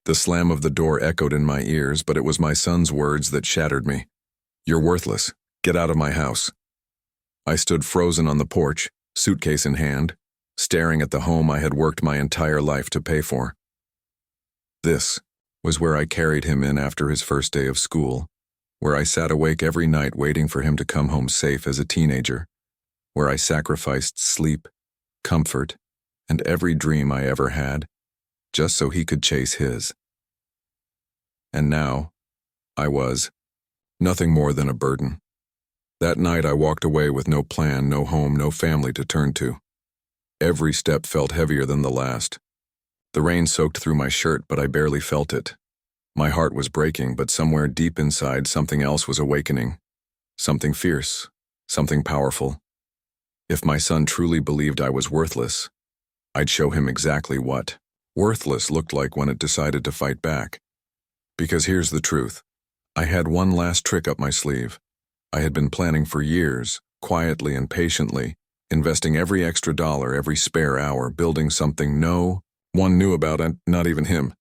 The slam of the door echoed in my ears, but it was my son's words that shattered me. "You're worthless. Get out of my house." I stood frozen on the porch, suitcase in hand, staring at the home I had worked my entire life to pay for. This was where I carried him in after his first day of school, where I sat awake every night waiting for him to come home safe as a teenager, where I sacrificed sleep, comfort, and every dream I ever had, just so he could chase his. And now, I was nothing more than a burden. That night I walked away with no plan, no home, no family to turn to. Every step felt heavier than the last. The rain soaked through my shirt, but I barely felt it. My heart was breaking, but somewhere deep inside something else was awakening. Something fierce, something powerful. If my son truly believed I was worthless, I'd show him exactly what worthless looked like when it decided to fight back. Because here's the truth. I had one last trick up my sleeve. I had been planning for years, quietly and patiently, investing every extra dollar, every spare hour, building something no one knew about, and not even him.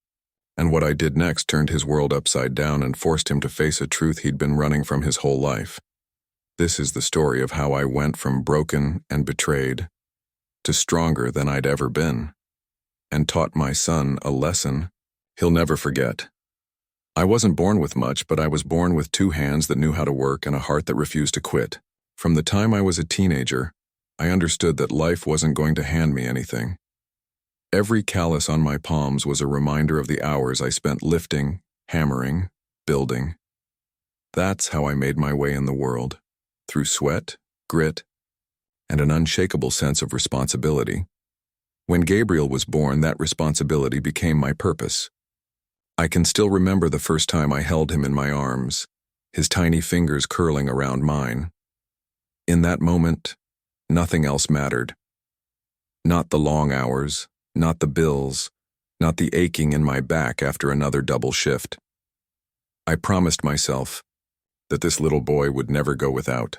And what I did next turned his world upside down and forced him to face a truth he'd been running from his whole life. This is the story of how I went from broken and betrayed to stronger than I'd ever been, and taught my son a lesson he'll never forget. I wasn't born with much, but I was born with two hands that knew how to work and a heart that refused to quit. From the time I was a teenager, I understood that life wasn't going to hand me anything. Every callus on my palms was a reminder of the hours I spent lifting, hammering, building. That's how I made my way in the world, through sweat, grit, and an unshakable sense of responsibility. When Gabriel was born, that responsibility became my purpose. I can still remember the first time I held him in my arms, his tiny fingers curling around mine. In that moment, nothing else mattered. Not the long hours, not the bills, not the aching in my back after another double shift. I promised myself that this little boy would never go without.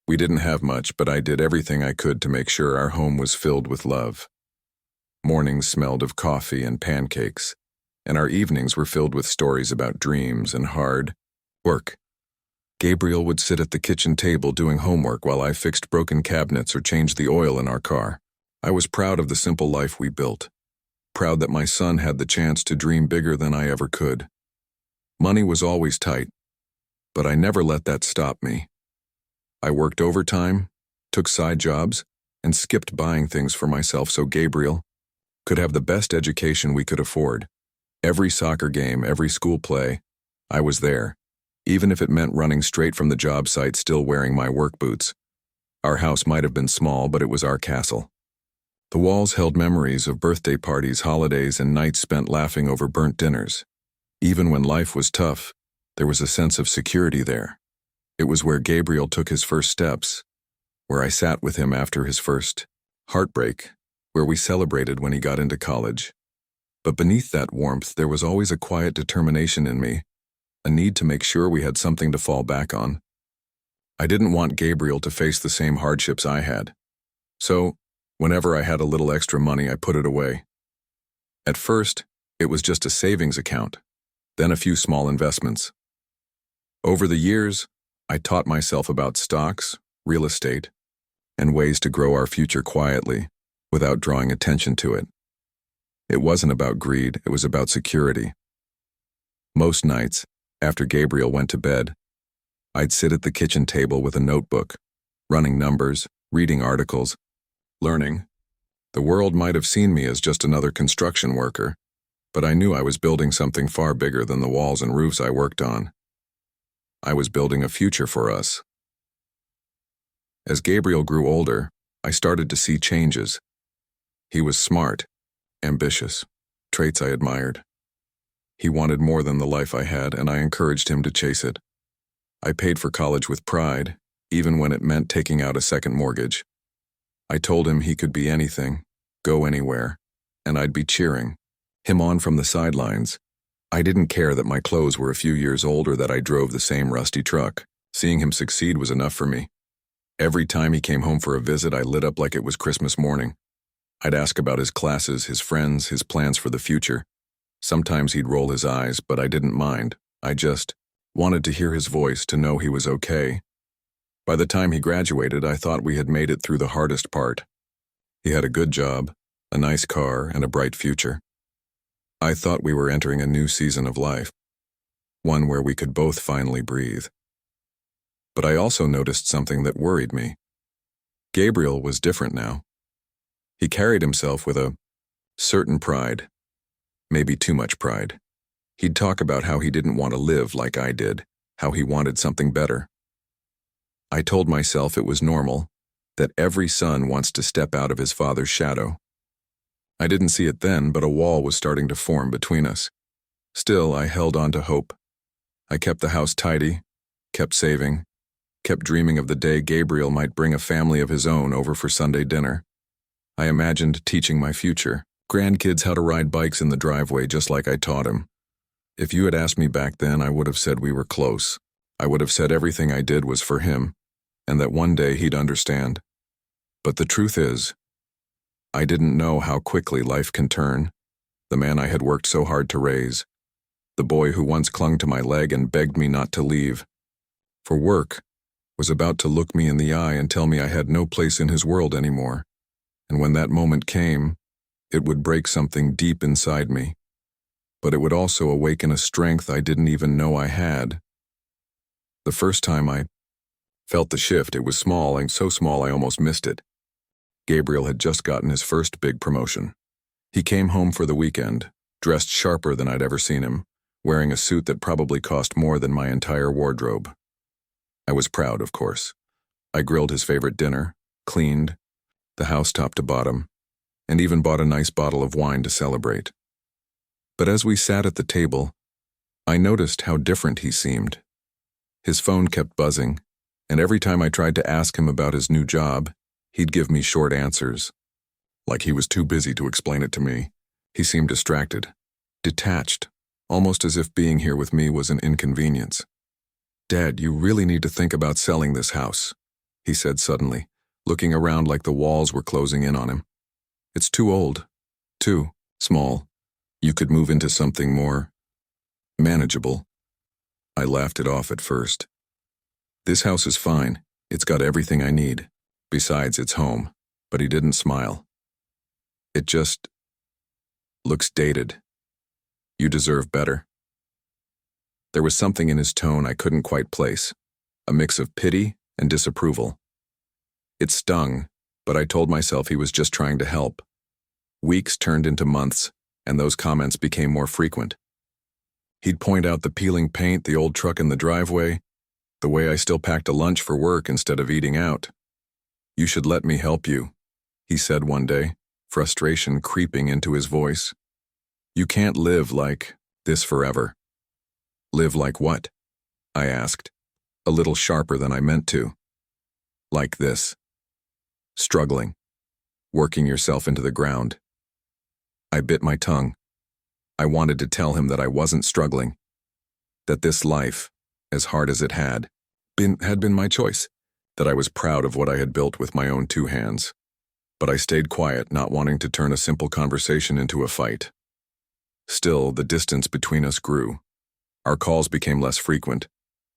We didn't have much, but I did everything I could to make sure our home was filled with love. Mornings smelled of coffee and pancakes, and our evenings were filled with stories about dreams and hard work. Gabriel would sit at the kitchen table doing homework while I fixed broken cabinets or changed the oil in our car. I was proud of the simple life we built, proud that my son had the chance to dream bigger than I ever could. Money was always tight, but I never let that stop me. I worked overtime, took side jobs, and skipped buying things for myself so Gabriel could have the best education we could afford. Every soccer game, every school play, I was there, even if it meant running straight from the job site still wearing my work boots. Our house might have been small, but it was our castle. The walls held memories of birthday parties, holidays, and nights spent laughing over burnt dinners. Even when life was tough, there was a sense of security there. It was where Gabriel took his first steps, where I sat with him after his first heartbreak, where we celebrated when he got into college. But beneath that warmth, there was always a quiet determination in me, a need to make sure we had something to fall back on. I didn't want Gabriel to face the same hardships I had. So, whenever I had a little extra money, I put it away. At first, it was just a savings account, then a few small investments. Over the years, I taught myself about stocks, real estate, and ways to grow our future quietly, without drawing attention to it. It wasn't about greed, it was about security. Most nights, after Gabriel went to bed, I'd sit at the kitchen table with a notebook, running numbers, reading articles, learning. The world might have seen me as just another construction worker, but I knew I was building something far bigger than the walls and roofs I worked on. I was building a future for us. As Gabriel grew older, I started to see changes. He was smart, ambitious, traits I admired. He wanted more than the life I had, and I encouraged him to chase it. I paid for college with pride, even when it meant taking out a second mortgage. I told him he could be anything, go anywhere, and I'd be cheering him on from the sidelines. I didn't care that my clothes were a few years old or that I drove the same rusty truck. Seeing him succeed was enough for me. Every time he came home for a visit, I lit up like it was Christmas morning. I'd ask about his classes, his friends, his plans for the future. Sometimes he'd roll his eyes, but I didn't mind. I just wanted to hear his voice, to know he was okay. By the time he graduated, I thought we had made it through the hardest part. He had a good job, a nice car, and a bright future. I thought we were entering a new season of life, one where we could both finally breathe. But I also noticed something that worried me. Gabriel was different now. He carried himself with a certain pride, maybe too much pride. He'd talk about how he didn't want to live like I did, how he wanted something better. I told myself it was normal, that every son wants to step out of his father's shadow. I didn't see it then, but a wall was starting to form between us. Still, I held on to hope. I kept the house tidy, kept saving, kept dreaming of the day Gabriel might bring a family of his own over for Sunday dinner. I imagined teaching my future grandkids how to ride bikes in the driveway just like I taught him. If you had asked me back then, I would have said we were close. I would have said everything I did was for him, and that one day he'd understand. But the truth is, I didn't know how quickly life can turn. The man I had worked so hard to raise, the boy who once clung to my leg and begged me not to leave for work, was about to look me in the eye and tell me I had no place in his world anymore. And when that moment came, it would break something deep inside me. But it would also awaken a strength I didn't even know I had. The first time I felt the shift, it was small, and so small I almost missed it. Gabriel had just gotten his first big promotion. He came home for the weekend, dressed sharper than I'd ever seen him, wearing a suit that probably cost more than my entire wardrobe. I was proud, of course. I grilled his favorite dinner, cleaned the house top to bottom, and even bought a nice bottle of wine to celebrate. But as we sat at the table, I noticed how different he seemed. His phone kept buzzing, and every time I tried to ask him about his new job, he'd give me short answers, like he was too busy to explain it to me. He seemed distracted, detached, almost as if being here with me was an inconvenience. "Dad, you really need to think about selling this house," he said suddenly, looking around like the walls were closing in on him. "It's too old, too small. You could move into something more manageable." I laughed it off at first. "This house is fine. It's got everything I need. Besides, it's home." But he didn't smile. "It just looks dated. You deserve better." There was something in his tone I couldn't quite place, a mix of pity and disapproval. It stung, but I told myself he was just trying to help. Weeks turned into months, and those comments became more frequent. He'd point out the peeling paint, the old truck in the driveway, the way I still packed a lunch for work instead of eating out. "You should let me help you," he said one day, frustration creeping into his voice. "You can't live like this forever." "Live like what?" I asked, a little sharper than I meant to. "Like this. Struggling. Working yourself into the ground." I bit my tongue. I wanted to tell him that I wasn't struggling, that this life, as hard as it had been my choice, that I was proud of what I had built with my own two hands. But I stayed quiet, not wanting to turn a simple conversation into a fight. Still, the distance between us grew. Our calls became less frequent,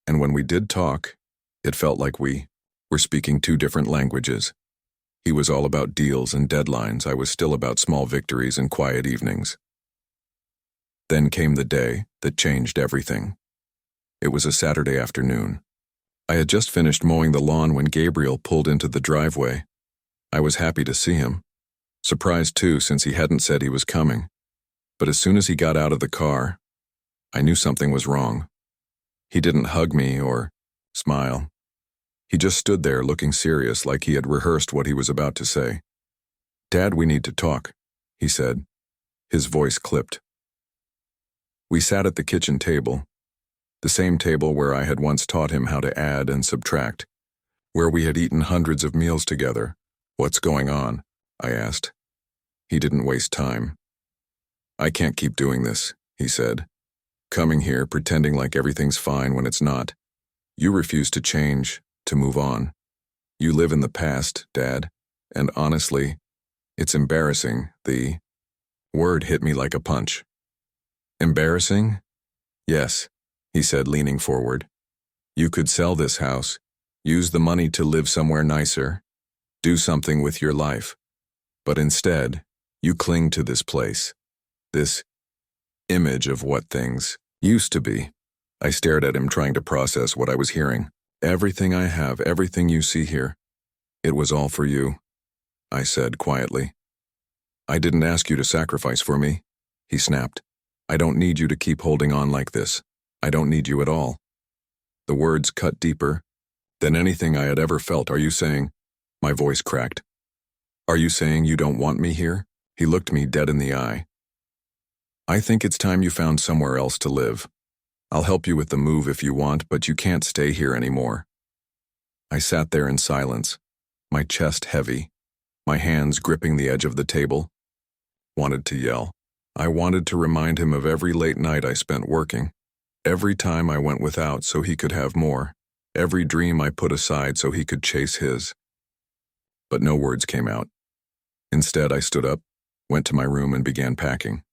and when we did talk, it felt like we were speaking two different languages. He was all about deals and deadlines. I was still about small victories and quiet evenings. Then came the day that changed everything. It was a Saturday afternoon. I had just finished mowing the lawn when Gabriel pulled into the driveway. I was happy to see him. Surprised too, since he hadn't said he was coming. But as soon as he got out of the car, I knew something was wrong. He didn't hug me or smile. He just stood there looking serious, like he had rehearsed what he was about to say. "Dad, we need to talk," he said. His voice clipped. We sat at the kitchen table, the same table where I had once taught him how to add and subtract, where we had eaten hundreds of meals together. "What's going on?" I asked. He didn't waste time. "I can't keep doing this," he said. "Coming here, pretending like everything's fine when it's not. You refuse to change, to move on. You live in the past, Dad, and honestly, it's embarrassing. The word hit me like a punch. Embarrassing? Yes, he said, leaning forward. You could sell this house, use the money to live somewhere nicer, do something with your life. But instead, you cling to this place, this image of what things used to be. I stared at him, trying to process what I was hearing. Everything I have, everything you see here, it was all for you, I said quietly. I didn't ask you to sacrifice for me, he snapped. I don't need you to keep holding on like this. I don't need you at all. The words cut deeper than anything I had ever felt. Are you saying? My voice cracked. Are you saying you don't want me here? He looked me dead in the eye. I think it's time you found somewhere else to live. I'll help you with the move if you want, but you can't stay here anymore. I sat there in silence, my chest heavy, my hands gripping the edge of the table. Wanted to yell. I wanted to remind him of every late night I spent working, every time I went without so he could have more, every dream I put aside so he could chase his. But no words came out. Instead, I stood up, went to my room, and began packing.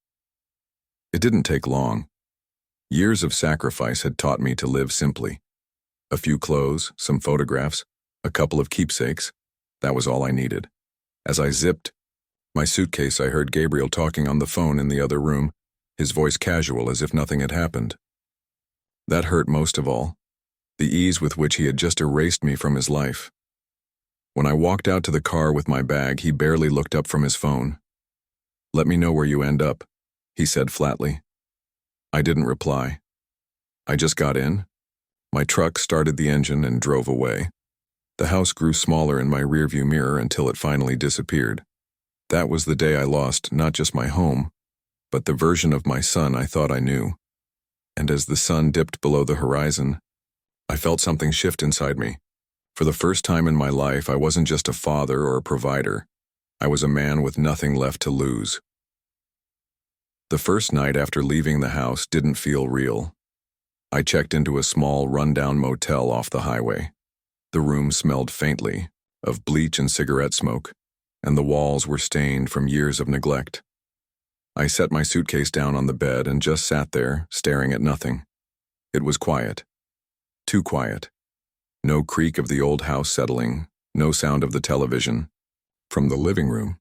It didn't take long. Years of sacrifice had taught me to live simply. A few clothes, some photographs, a couple of keepsakes. That was all I needed. As I zipped my suitcase, I heard Gabriel talking on the phone in the other room, his voice casual as if nothing had happened. That hurt most of all, the ease with which he had just erased me from his life. When I walked out to the car with my bag, he barely looked up from his phone. Let me know where you end up, he said flatly. I didn't reply. I just got in. My truck started the engine and drove away. The house grew smaller in my rearview mirror until it finally disappeared. That was the day I lost not just my home, but the version of my son I thought I knew. And as the sun dipped below the horizon, I felt something shift inside me. For the first time in my life, I wasn't just a father or a provider. I was a man with nothing left to lose. The first night after leaving the house didn't feel real. I checked into a small, run-down motel off the highway. The room smelled faintly of bleach and cigarette smoke, and the walls were stained from years of neglect. I set my suitcase down on the bed and just sat there, staring at nothing. It was quiet. Too quiet. No creak of the old house settling, no sound of the television. From the living room,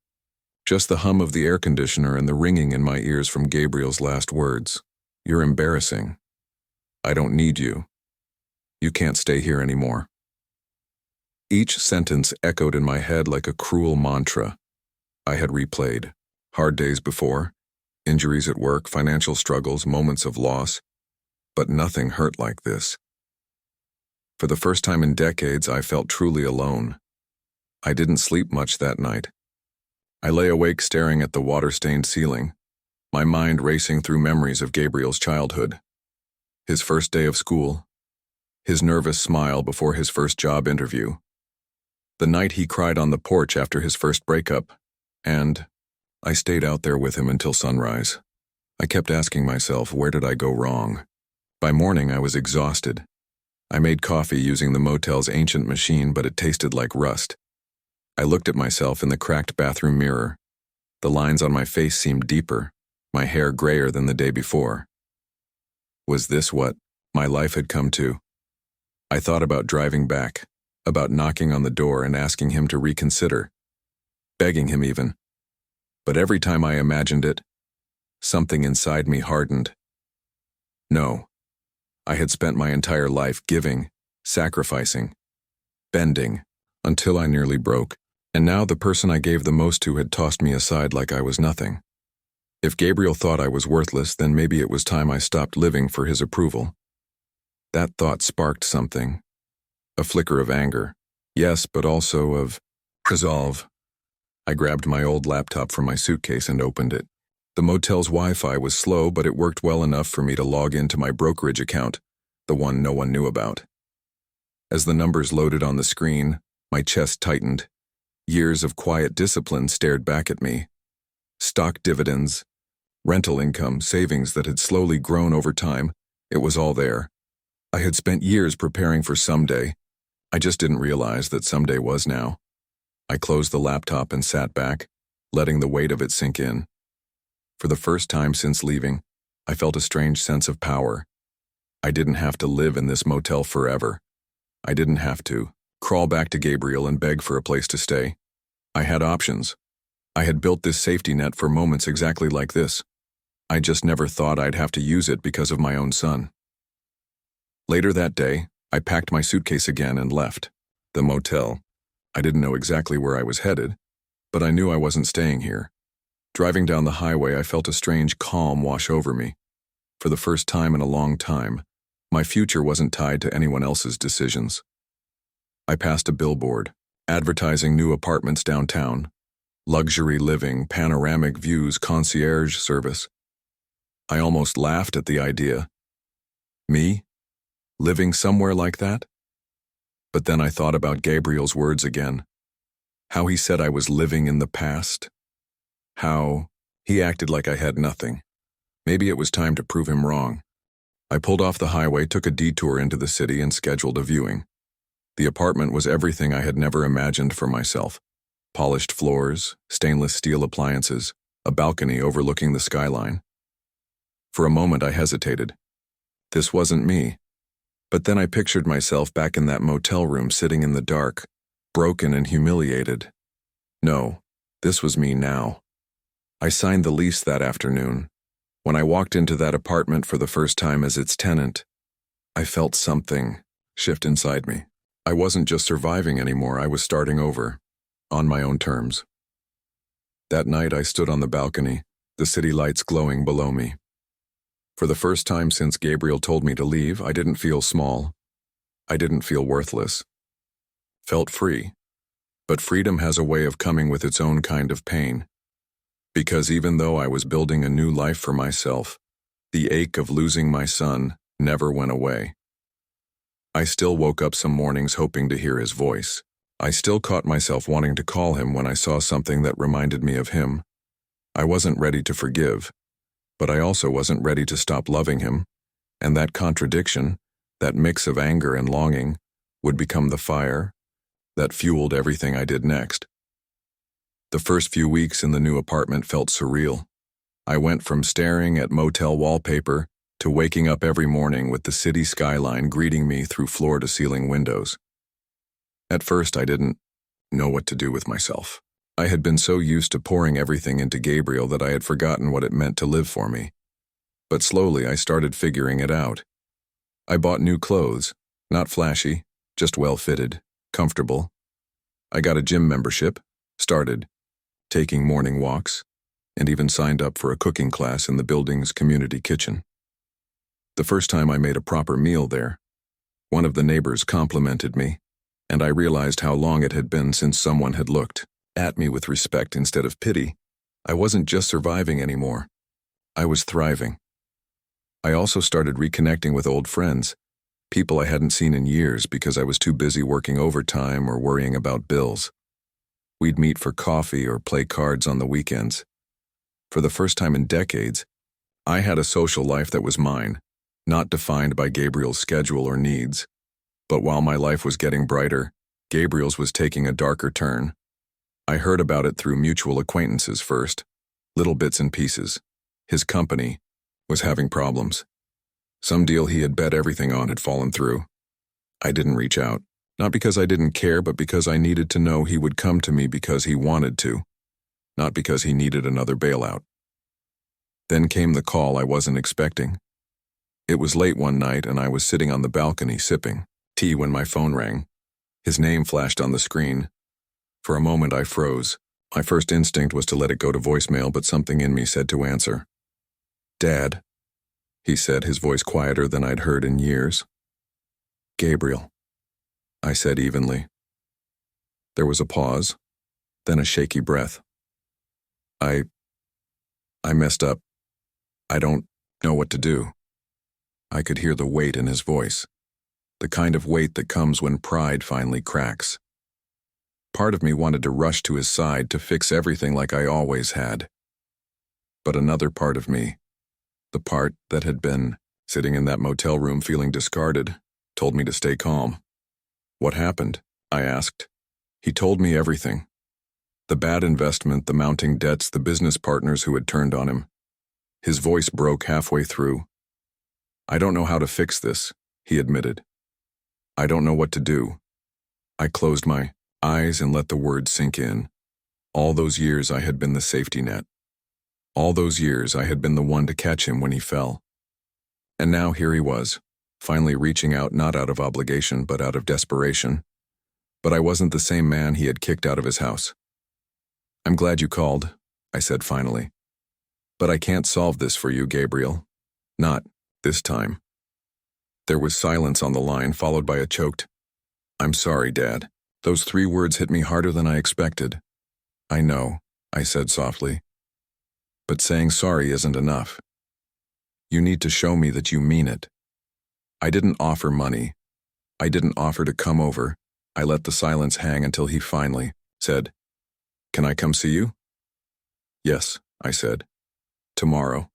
just the hum of the air conditioner and the ringing in my ears from Gabriel's last words. You're embarrassing. I don't need you. You can't stay here anymore. Each sentence echoed in my head like a cruel mantra I had replayed. Hard days before, injuries at work, financial struggles, moments of loss, but nothing hurt like this. For the first time in decades, I felt truly alone. I didn't sleep much that night. I lay awake staring at the water-stained ceiling, my mind racing through memories of Gabriel's childhood. His first day of school, his nervous smile before his first job interview, the night he cried on the porch after his first breakup, and I stayed out there with him until sunrise. I kept asking myself, where did I go wrong? By morning, I was exhausted. I made coffee using the motel's ancient machine, but it tasted like rust. I looked at myself in the cracked bathroom mirror. The lines on my face seemed deeper, my hair grayer than the day before. Was this what my life had come to? I thought about driving back, about knocking on the door and asking him to reconsider, begging him even. But every time I imagined it, something inside me hardened. No, I had spent my entire life giving, sacrificing, bending, until I nearly broke. And now the person I gave the most to had tossed me aside like I was nothing. If Gabriel thought I was worthless, then maybe it was time I stopped living for his approval. That thought sparked something. A flicker of anger. Yes, but also of resolve. I grabbed my old laptop from my suitcase and opened it. The motel's Wi-Fi was slow, but it worked well enough for me to log into my brokerage account, the one no one knew about. As the numbers loaded on the screen, my chest tightened. Years of quiet discipline stared back at me. Stock dividends, rental income, savings that had slowly grown over time, it was all there. I had spent years preparing for someday, I just didn't realize that someday was now. I closed the laptop and sat back, letting the weight of it sink in. For the first time since leaving, I felt a strange sense of power. I didn't have to live in this motel forever. I didn't have to crawl back to Gabriel and beg for a place to stay. I had options. I had built this safety net for moments exactly like this. I just never thought I'd have to use it because of my own son. Later that day, I packed my suitcase again and left the motel. I didn't know exactly where I was headed, but I knew I wasn't staying here. Driving down the highway, I felt a strange calm wash over me. For the first time in a long time, my future wasn't tied to anyone else's decisions. I passed a billboard, advertising new apartments downtown, luxury living, panoramic views, concierge service. I almost laughed at the idea. Me? Living somewhere like that? But then I thought about Gabriel's words again. How he said I was living in the past. How he acted like I had nothing. Maybe it was time to prove him wrong. I pulled off the highway, took a detour into the city, and scheduled a viewing. The apartment was everything I had never imagined for myself. Polished floors, stainless steel appliances, a balcony overlooking the skyline. For a moment I hesitated. This wasn't me. But then I pictured myself back in that motel room sitting in the dark, broken and humiliated. No, this was me now. I signed the lease that afternoon. When I walked into that apartment for the first time as its tenant, I felt something shift inside me. I wasn't just surviving anymore, I was starting over, on my own terms. That night I stood on the balcony, the city lights glowing below me. For the first time since Gabriel told me to leave, I didn't feel small. I didn't feel worthless. Felt free. But freedom has a way of coming with its own kind of pain. Because even though I was building a new life for myself, the ache of losing my son never went away. I still woke up some mornings hoping to hear his voice. I still caught myself wanting to call him when I saw something that reminded me of him. I wasn't ready to forgive, but I also wasn't ready to stop loving him, and that contradiction, that mix of anger and longing, would become the fire that fueled everything I did next. The first few weeks in the new apartment felt surreal. I went from staring at motel wallpaper to waking up every morning with the city skyline greeting me through floor-to-ceiling windows. At first, I didn't know what to do with myself. I had been so used to pouring everything into Gabriel that I had forgotten what it meant to live for me. But slowly, I started figuring it out. I bought new clothes, not flashy, just well-fitted, comfortable. I got a gym membership, started taking morning walks, and even signed up for a cooking class in the building's community kitchen. The first time I made a proper meal there, one of the neighbors complimented me, and I realized how long it had been since someone had looked at me with respect instead of pity. I wasn't just surviving anymore. I was thriving. I also started reconnecting with old friends, people I hadn't seen in years because I was too busy working overtime or worrying about bills. We'd meet for coffee or play cards on the weekends. For the first time in decades, I had a social life that was mine, not defined by Gabriel's schedule or needs. But while my life was getting brighter, Gabriel's was taking a darker turn. I heard about it through mutual acquaintances first, little bits and pieces. His company was having problems. Some deal he had bet everything on had fallen through. I didn't reach out, not because I didn't care, but because I needed to know he would come to me because he wanted to, not because he needed another bailout. Then came the call I wasn't expecting. It was late one night and I was sitting on the balcony sipping tea when my phone rang. His name flashed on the screen. For a moment I froze. My first instinct was to let it go to voicemail, but something in me said to answer. "Dad," he said, his voice quieter than I'd heard in years. "Gabriel," I said evenly. There was a pause, then a shaky breath. I messed up. I don't know what to do." I could hear the weight in his voice, the kind of weight that comes when pride finally cracks. Part of me wanted to rush to his side to fix everything like I always had. But another part of me, the part that had been sitting in that motel room feeling discarded, told me to stay calm. What happened? I asked. He told me everything. The bad investment, the mounting debts, the business partners who had turned on him. His voice broke halfway through. I don't know how to fix this, he admitted. I don't know what to do. I closed my eyes and let the words sink in. All those years I had been the safety net. All those years I had been the one to catch him when he fell. And now here he was, finally reaching out not out of obligation but out of desperation. But I wasn't the same man he had kicked out of his house. I'm glad you called, I said finally. But I can't solve this for you, Gabriel. Not this time. There was silence on the line, followed by a choked, I'm sorry, Dad. Those 3 words hit me harder than I expected. I know, I said softly. But saying sorry isn't enough. You need to show me that you mean it. I didn't offer money. I didn't offer to come over. I let the silence hang until he finally said, Can I come see you? Yes, I said. Tomorrow.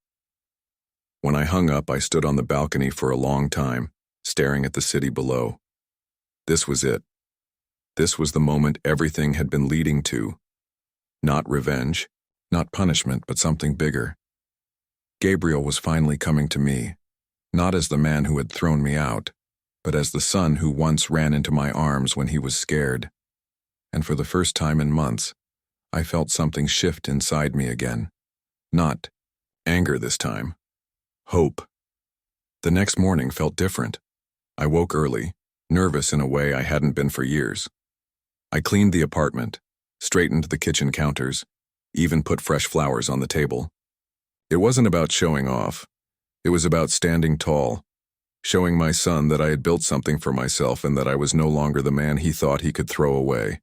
When I hung up, I stood on the balcony for a long time, staring at the city below. This was it. This was the moment everything had been leading to. Not revenge, not punishment, but something bigger. Gabriel was finally coming to me, not as the man who had thrown me out, but as the son who once ran into my arms when he was scared. And for the first time in months, I felt something shift inside me again. Not anger this time. Hope. The next morning felt different. I woke early, nervous in a way I hadn't been for years. I cleaned the apartment, straightened the kitchen counters, even put fresh flowers on the table. It wasn't about showing off. It was about standing tall, showing my son that I had built something for myself and that I was no longer the man he thought he could throw away.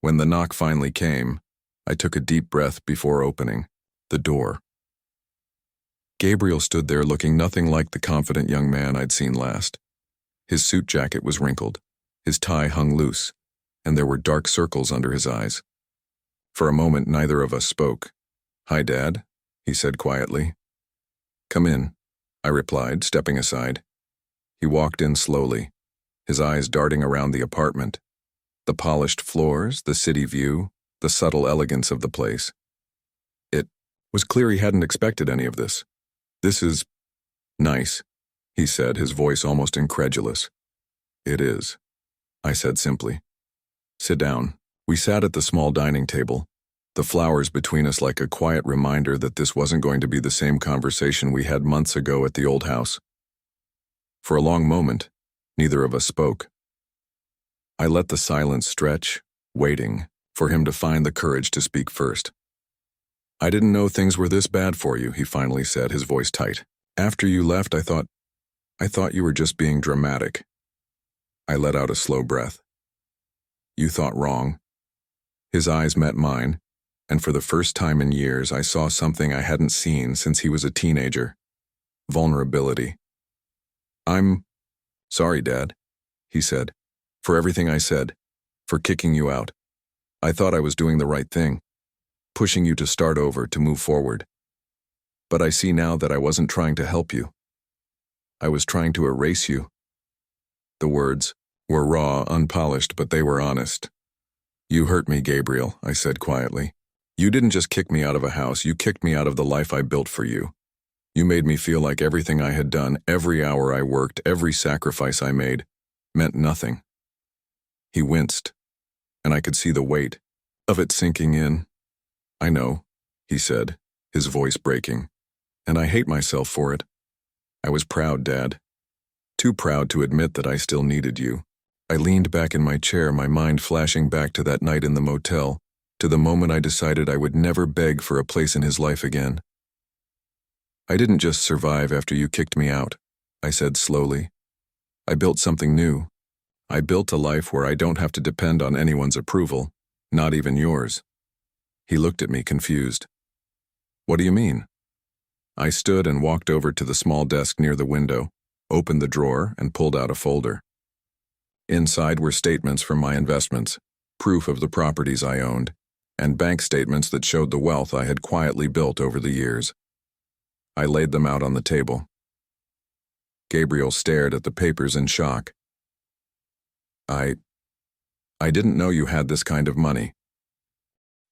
When the knock finally came, I took a deep breath before opening the door. Gabriel stood there looking nothing like the confident young man I'd seen last. His suit jacket was wrinkled, his tie hung loose, and there were dark circles under his eyes. For a moment, neither of us spoke. Hi, Dad, he said quietly. Come in, I replied, stepping aside. He walked in slowly, his eyes darting around the apartment. The polished floors, the city view, the subtle elegance of the place. It was clear he hadn't expected any of this. This is nice, he said, his voice almost incredulous. It is, I said simply. Sit down. We sat at the small dining table, the flowers between us like a quiet reminder that this wasn't going to be the same conversation we had months ago at the old house. For a long moment, neither of us spoke. I let the silence stretch, waiting for him to find the courage to speak first. I didn't know things were this bad for you, he finally said, his voice tight. After you left, I thought you were just being dramatic. I let out a slow breath. You thought wrong. His eyes met mine, and for the first time in years I saw something I hadn't seen since he was a teenager. Vulnerability. I'm sorry, Dad, he said, for everything I said, for kicking you out. I thought I was doing the right thing, pushing you to start over, to move forward. But I see now that I wasn't trying to help you. I was trying to erase you. The words were raw, unpolished, but they were honest. You hurt me, Gabriel, I said quietly. You didn't just kick me out of a house, you kicked me out of the life I built for you. You made me feel like everything I had done, every hour I worked, every sacrifice I made, meant nothing. He winced, and I could see the weight of it sinking in. I know, he said, his voice breaking, and I hate myself for it. I was proud, Dad. Too proud to admit that I still needed you. I leaned back in my chair, my mind flashing back to that night in the motel, to the moment I decided I would never beg for a place in his life again. I didn't just survive after you kicked me out, I said slowly. I built something new. I built a life where I don't have to depend on anyone's approval, not even yours. He looked at me confused. What do you mean? I stood and walked over to the small desk near the window, opened the drawer, and pulled out a folder. Inside were statements from my investments, proof of the properties I owned, and bank statements that showed the wealth I had quietly built over the years. I laid them out on the table. Gabriel stared at the papers in shock. I didn't know you had this kind of money.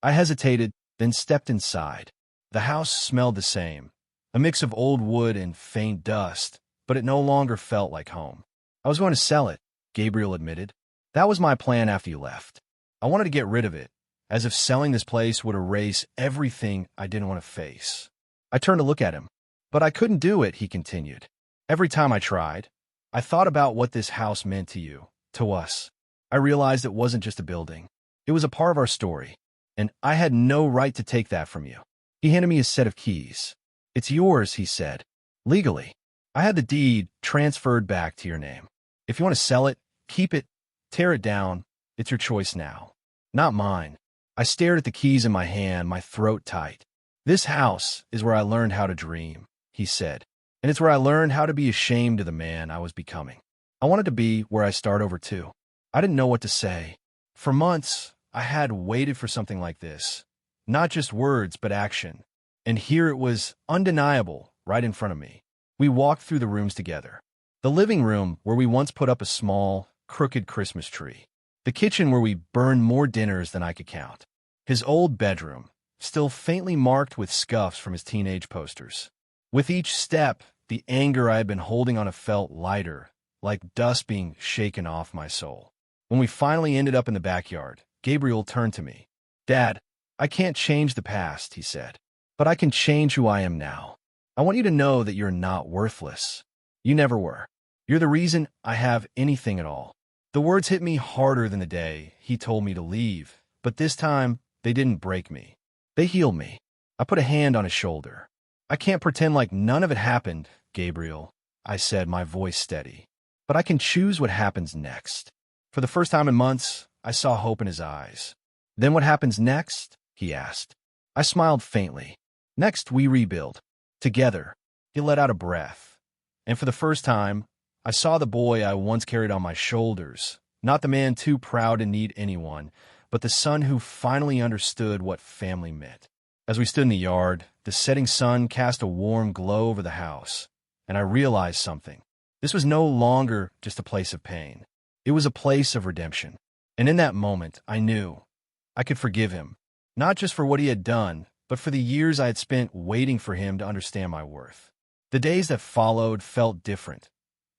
I hesitated, then stepped inside. The house smelled the same, a mix of old wood and faint dust, but it no longer felt like home. I was going to sell it, Gabriel admitted. That was my plan after you left. I wanted to get rid of it, as if selling this place would erase everything I didn't want to face. I turned to look at him. But I couldn't do it, he continued. Every time I tried, I thought about what this house meant to you, to us. I realized it wasn't just a building. It was a part of our story, and I had no right to take that from you. He handed me a set of keys. It's yours, he said. Legally. I had the deed transferred back to your name. If you want to sell it, keep it, tear it down. It's your choice now. Not mine. I stared at the keys in my hand, my throat tight. This house is where I learned how to dream, he said. And it's where I learned how to be ashamed of the man I was becoming. I wanted to be where I start over too. I didn't know what to say. For months, I had waited for something like this. Not just words, but action. And here it was, undeniable, right in front of me. We walked through the rooms together. The living room where we once put up a small, crooked Christmas tree. The kitchen where we burned more dinners than I could count. His old bedroom, still faintly marked with scuffs from his teenage posters. With each step, the anger I had been holding on felt lighter, like dust being shaken off my soul. When we finally ended up in the backyard, Gabriel turned to me. Dad, I can't change the past, he said, but I can change who I am now. I want you to know that you're not worthless. You never were. You're the reason I have anything at all. The words hit me harder than the day he told me to leave, but this time they didn't break me. They healed me. I put a hand on his shoulder. I can't pretend like none of it happened, Gabriel, I said, my voice steady. But I can choose what happens next. For the first time in months, I saw hope in his eyes. Then what happens next? He asked. I smiled faintly. Next, we rebuild. Together. He let out a breath. And for the first time, I saw the boy I once carried on my shoulders, not the man too proud to need anyone, but the son who finally understood what family meant. As we stood in the yard, the setting sun cast a warm glow over the house, and I realized something. This was no longer just a place of pain. It was a place of redemption. And in that moment, I knew I could forgive him, not just for what he had done, but for the years I had spent waiting for him to understand my worth. The days that followed felt different,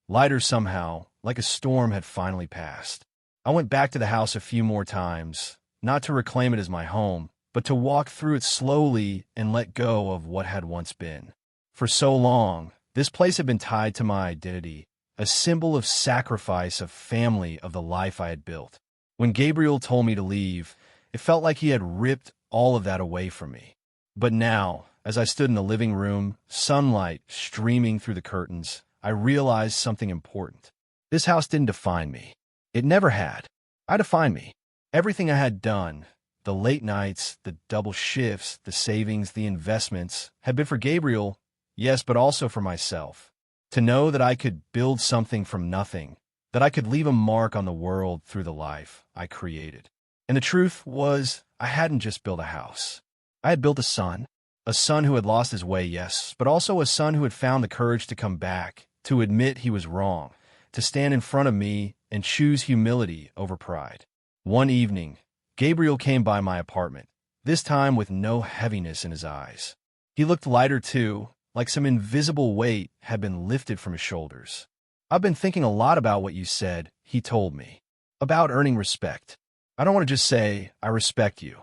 lighter somehow, like a storm had finally passed. I went back to the house a few more times, not to reclaim it as my home, but to walk through it slowly and let go of what had once been. For so long, this place had been tied to my identity, a symbol of sacrifice, of family, of the life I had built. When Gabriel told me to leave, it felt like he had ripped all of that away from me. But now, as I stood in the living room, sunlight streaming through the curtains, I realized something important. This house didn't define me. It never had. I defined me. Everything I had done, the late nights, the double shifts, the savings, the investments, had been for Gabriel, yes, but also for myself. To know that I could build something from nothing, that I could leave a mark on the world through the life I created. And the truth was, I hadn't just built a house. I had built a son who had lost his way, yes, but also a son who had found the courage to come back, to admit he was wrong, to stand in front of me and choose humility over pride. One evening, Gabriel came by my apartment, this time with no heaviness in his eyes. He looked lighter too, like some invisible weight had been lifted from his shoulders. I've been thinking a lot about what you said, he told me, about earning respect. I don't want to just say, I respect you.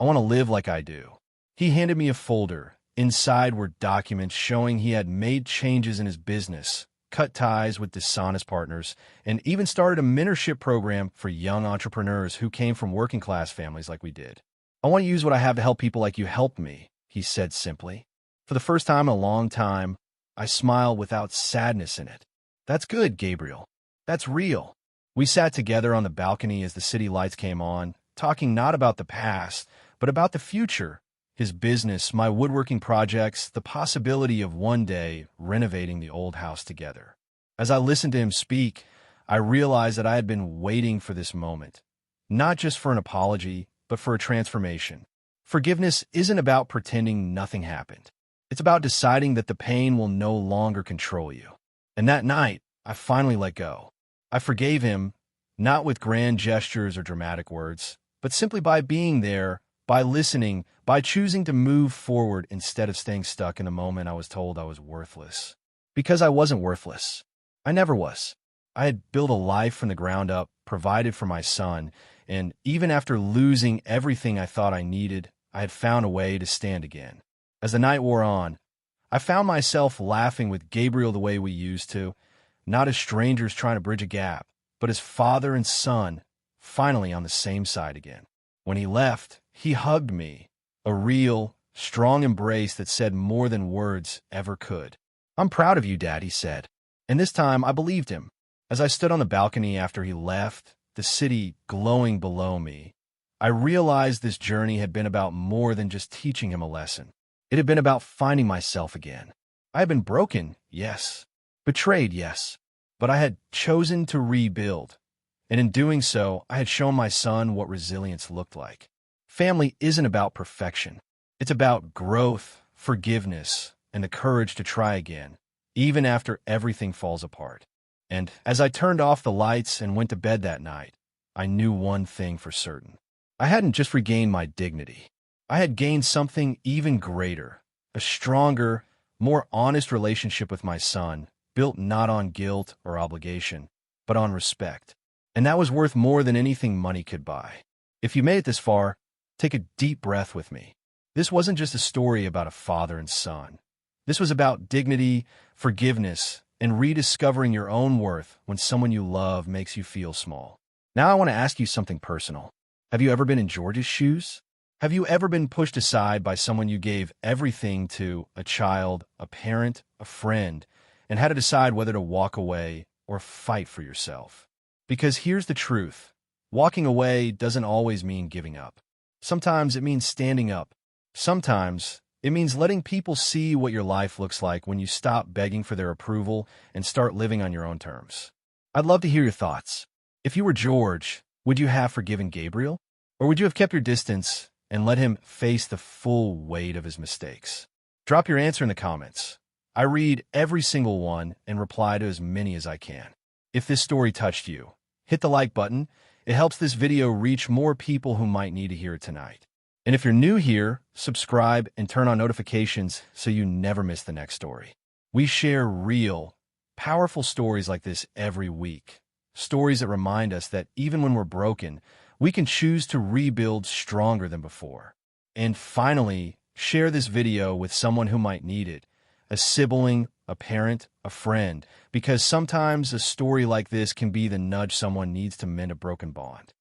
I want to live like I do. He handed me a folder. Inside were documents showing he had made changes in his business, cut ties with dishonest partners, and even started a mentorship program for young entrepreneurs who came from working-class families like we did. I want to use what I have to help people like you helped me, he said simply. For the first time in a long time, I smiled without sadness in it. That's good, Gabriel. That's real. We sat together on the balcony as the city lights came on, talking not about the past, but about the future. His business, my woodworking projects, the possibility of one day renovating the old house together. As I listened to him speak, I realized that I had been waiting for this moment, not just for an apology, but for a transformation. Forgiveness isn't about pretending nothing happened. It's about deciding that the pain will no longer control you. And that night, I finally let go. I forgave him, not with grand gestures or dramatic words, but simply by being there, by listening, by choosing to move forward instead of staying stuck in a moment I was told I was worthless. Because I wasn't worthless. I never was. I had built a life from the ground up, provided for my son, and even after losing everything I thought I needed, I had found a way to stand again. As the night wore on, I found myself laughing with Gabriel the way we used to, not as strangers trying to bridge a gap, but as father and son, finally on the same side again. When he left, he hugged me, a real, strong embrace that said more than words ever could. "I'm proud of you, Dad," he said. And this time I believed him. As I stood on the balcony after he left, the city glowing below me, I realized this journey had been about more than just teaching him a lesson. It had been about finding myself again. I had been broken, yes. Betrayed, yes. But I had chosen to rebuild. And in doing so, I had shown my son what resilience looked like. Family isn't about perfection. It's about growth, forgiveness, and the courage to try again, even after everything falls apart. And as I turned off the lights and went to bed that night, I knew one thing for certain. I hadn't just regained my dignity. I had gained something even greater, a stronger, more honest relationship with my son, built not on guilt or obligation, but on respect. And that was worth more than anything money could buy. If you made it this far, take a deep breath with me. This wasn't just a story about a father and son. This was about dignity, forgiveness, and rediscovering your own worth when someone you love makes you feel small. Now I want to ask you something personal. Have you ever been in George's shoes? Have you ever been pushed aside by someone you gave everything to, a child, a parent, a friend, and had to decide whether to walk away or fight for yourself? Because here's the truth. Walking away doesn't always mean giving up. Sometimes it means standing up. Sometimes it means letting people see what your life looks like when you stop begging for their approval and start living on your own terms. I'd love to hear your thoughts. If you were George, would you have forgiven Gabriel? Or would you have kept your distance and let him face the full weight of his mistakes? Drop your answer in the comments. I read every single one and reply to as many as I can. If this story touched you, hit the like button. It helps this video reach more people who might need to hear it tonight. And if you're new here, subscribe and turn on notifications so you never miss the next story. We share real, powerful stories like this every week. Stories that remind us that even when we're broken, we can choose to rebuild stronger than before. And finally, share this video with someone who might need it, a sibling, a parent, a friend, because sometimes a story like this can be the nudge someone needs to mend a broken bond.